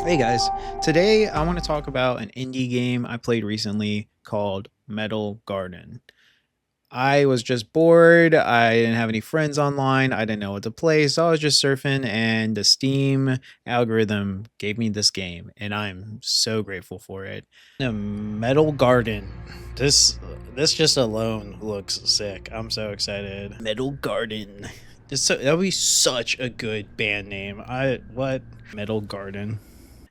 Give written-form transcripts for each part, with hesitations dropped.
Hey guys, today I want to talk about an indie game I played recently called Metal Garden. I was just bored, I didn't have any friends online, I didn't know what to play, so I was just surfing and the Steam algorithm gave me this game and I'm so grateful for it. Metal Garden. This just alone looks sick. I'm so excited. Metal Garden. That would be such a good band name. I what? Metal Garden.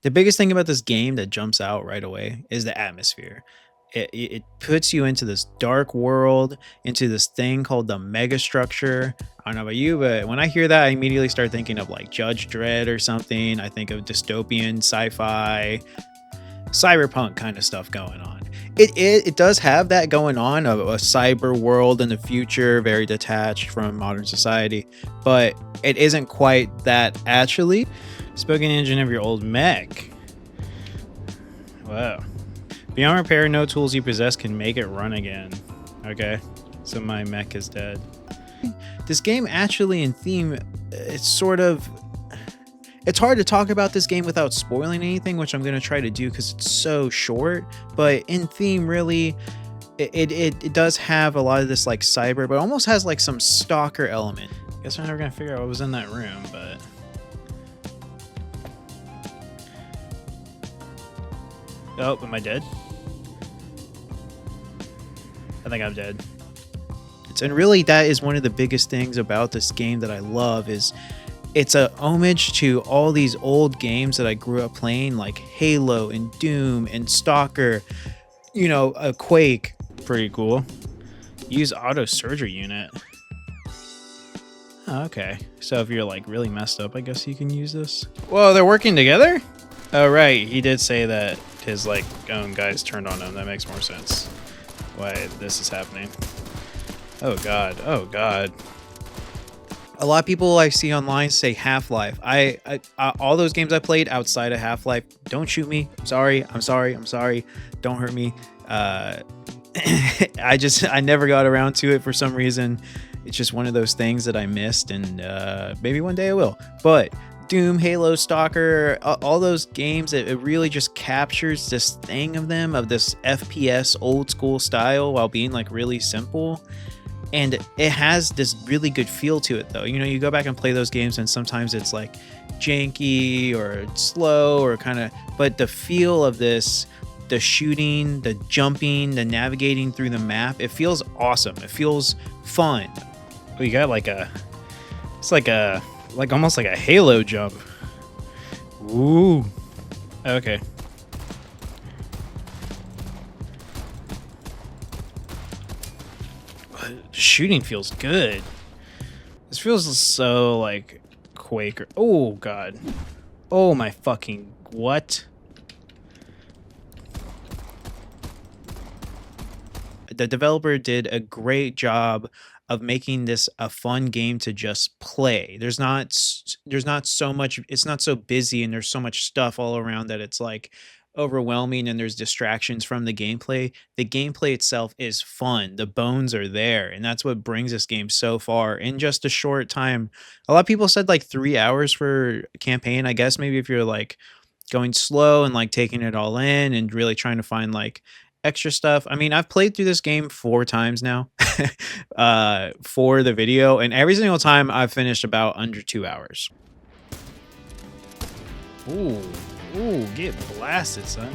The biggest thing about this game that jumps out right away is the atmosphere. It puts you into this dark world, into this thing called the mega structure. I don't know about you, but when I hear that, I immediately start thinking of like Judge Dredd or something. I think of dystopian sci-fi, cyberpunk kind of stuff going on. It does have that going on, a cyber world in the future, very detached from modern society, but it isn't quite that actually. Spoken engine of your old mech. Wow. Beyond repair, no tools you possess can make it run again. Okay, so my mech is dead. This game actually in theme, it's hard to talk about this game without spoiling anything, which I'm going to try to do because it's so short, but in theme really it does have a lot of this like cyber, but almost has like some stalker element. Guess we're never going to figure out what was in that room, but oh, am I dead? I think I'm dead. And really that is one of the biggest things about this game that I love is it's a homage to all these old games that I grew up playing, like Halo and Doom and Stalker, a Quake. Pretty cool. Use auto surgery unit. Oh, okay. So if you're like really messed up, I guess you can use this. Whoa, they're working together? Oh, right. He did say that his like own guys turned on him. That makes more sense. Why this is happening. Oh god. Oh god. A lot of people I see online say Half-Life. I all those games I played outside of Half-Life. Don't shoot me. I'm sorry. I'm sorry. I'm sorry. Don't hurt me. I never got around to it for some reason. It's just one of those things that I missed, and maybe one day I will. But Doom, Halo, Stalker, all those games, it really just captures this thing of them, of this FPS old school style while being like really simple. And it has this really good feel to it though. You go back and play those games and sometimes it's like janky or slow or kind of, but the feel of this, the shooting, the jumping, the navigating through the map, it feels awesome. It feels fun. We got like like almost like a Halo jump. Ooh. Okay. Shooting feels good. This feels so like Quaker. Oh god. Oh my fucking what? The developer did a great job of making this a fun game to just play. There's not so much, it's not so busy and there's so much stuff all around that it's like overwhelming and there's distractions from the gameplay. The gameplay itself is fun. The bones are there and that's what brings this game so far in just a short time. A lot of people said like 3 hours for a campaign. I guess maybe if you're like going slow and like taking it all in and really trying to find like extra stuff. I mean, I've played through this game 4 times now for the video, and every single time I've finished about under 2 hours. Ooh, ooh, get blasted, son.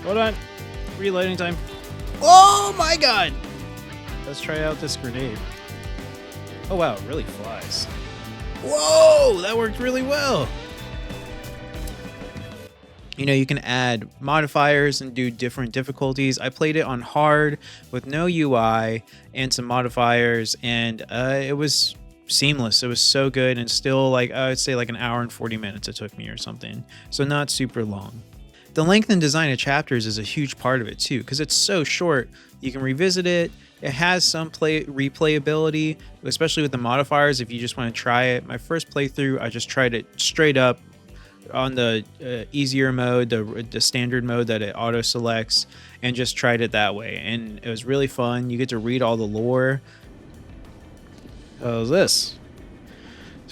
Hold on. Reloading time. Oh my god! Let's try out this grenade. Oh wow, it really flies. Whoa, that worked really well. You can add modifiers and do different difficulties. I played it on hard with no UI and some modifiers, and it was seamless. It was so good, and still like I would say like an hour and 40 minutes it took me or something. So not super long. The length and design of chapters is a huge part of it too, because it's so short. You can revisit it. It has some replayability, especially with the modifiers if you just want to try it. My first playthrough, I just tried it straight up on the easier mode, the standard mode that it auto selects, and just tried it that way, and it was really fun. You get to read all the lore. How's this?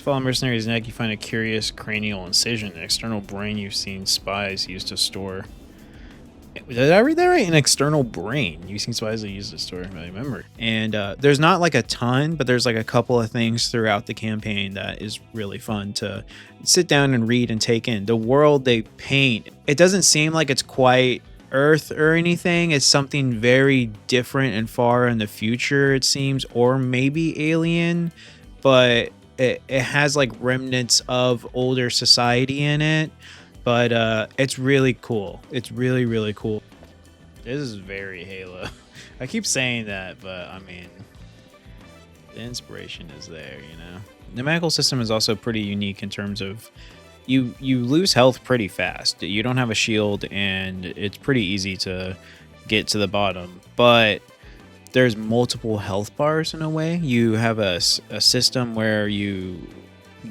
Follow mercenary's neck, you find a curious cranial incision, an external brain you've seen spies use to store. Did I read that right? An external brain. You've seen spies that use to store my memory. And there's not like a ton, but there's like a couple of things throughout the campaign that is really fun to sit down and read and take in. The world they paint, it doesn't seem like it's quite Earth or anything. It's something very different and far in the future, it seems, or maybe alien, but it has like remnants of older society in it. But it's really cool. It's really, really cool. This is very Halo. I keep saying that, but I mean, the inspiration is there, you know? The medical system is also pretty unique in terms of you lose health pretty fast. You don't have a shield, and it's pretty easy to get to the bottom. But there's multiple health bars in a way. You have a system where you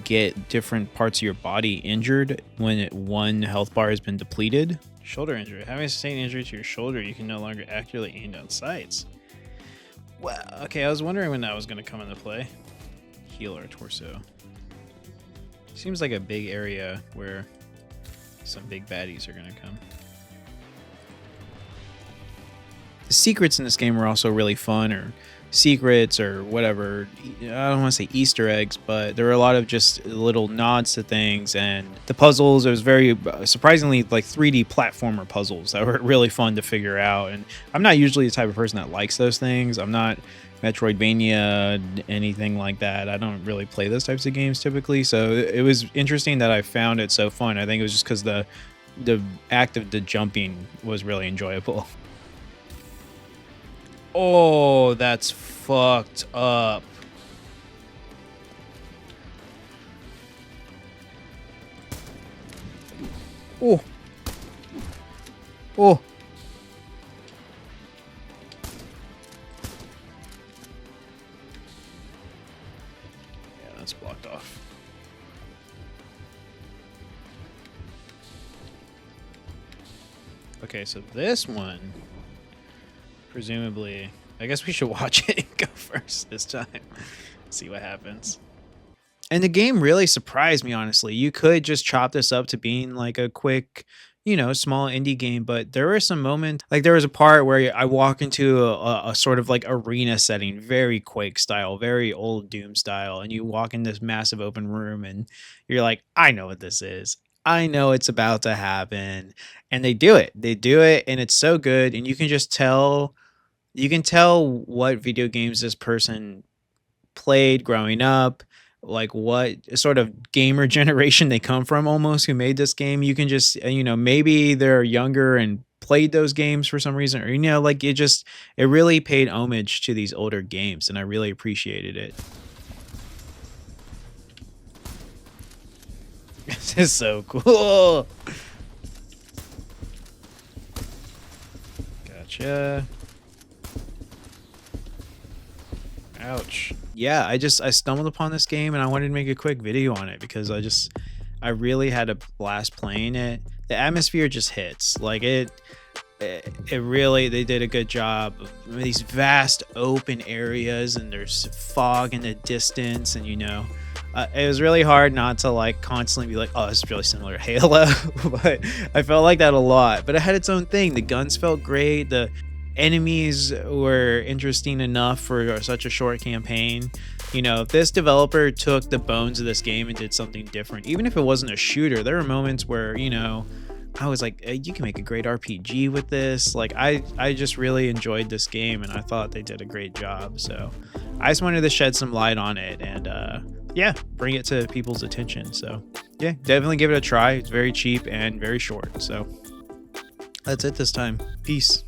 get different parts of your body injured when one health bar has been depleted. Shoulder injury. Having a sustained injury to your shoulder, you can no longer accurately aim down sights. Well, okay, I was wondering when that was going to come into play. Heal our torso. Seems like a big area where some big baddies are going to come. The secrets in this game are also really fun, or secrets or whatever. I don't want to say Easter eggs, but there were a lot of just little nods to things. And the puzzles, it was very surprisingly like 3D platformer puzzles that were really fun to figure out. And I'm not usually the type of person that likes those things. I'm not Metroidvania, anything like that. I don't really play those types of games typically, so it was interesting that I found it so fun. I think it was just because the act of the jumping was really enjoyable. Oh, that's fucked up. Oh. Oh. Yeah, that's blocked off. Okay, so this one, presumably, I guess we should watch it and go first this time. See what happens. And the game really surprised me, honestly. You could just chop this up to being like a quick, you know, small indie game, but there were some moments, like there was a part where I walk into a sort of like arena setting, very Quake style, very old Doom style, and you walk in this massive open room and you're like, I know what this is. I know it's about to happen. And they do it. They do it, and it's so good, and you can just tell, you can tell what video games this person played growing up, like what sort of gamer generation they come from almost who made this game. You can just, you know, maybe they're younger and played those games for some reason, or, you know, like it just, it really paid homage to these older games, and I really appreciated it. This is so cool. Gotcha. Ouch. Yeah, I stumbled upon this game and I wanted to make a quick video on it because I really had a blast playing it. The atmosphere just hits. Like it really, they did a good job of these vast open areas, and there's fog in the distance, and you know, it was really hard not to like constantly be like, oh, this is really similar to Halo. But I felt like that a lot, but it had its own thing. The guns felt great. The enemies were interesting enough for such a short campaign. You know, if this developer took the bones of this game and did something different, even if it wasn't a shooter, there were moments where, you know, I was like, hey, you can make a great RPG with this. Like, I just really enjoyed this game, and I thought they did a great job. So I just wanted to shed some light on it and yeah, bring it to people's attention. So yeah, definitely give it a try. It's very cheap and very short. So that's it this time. Peace.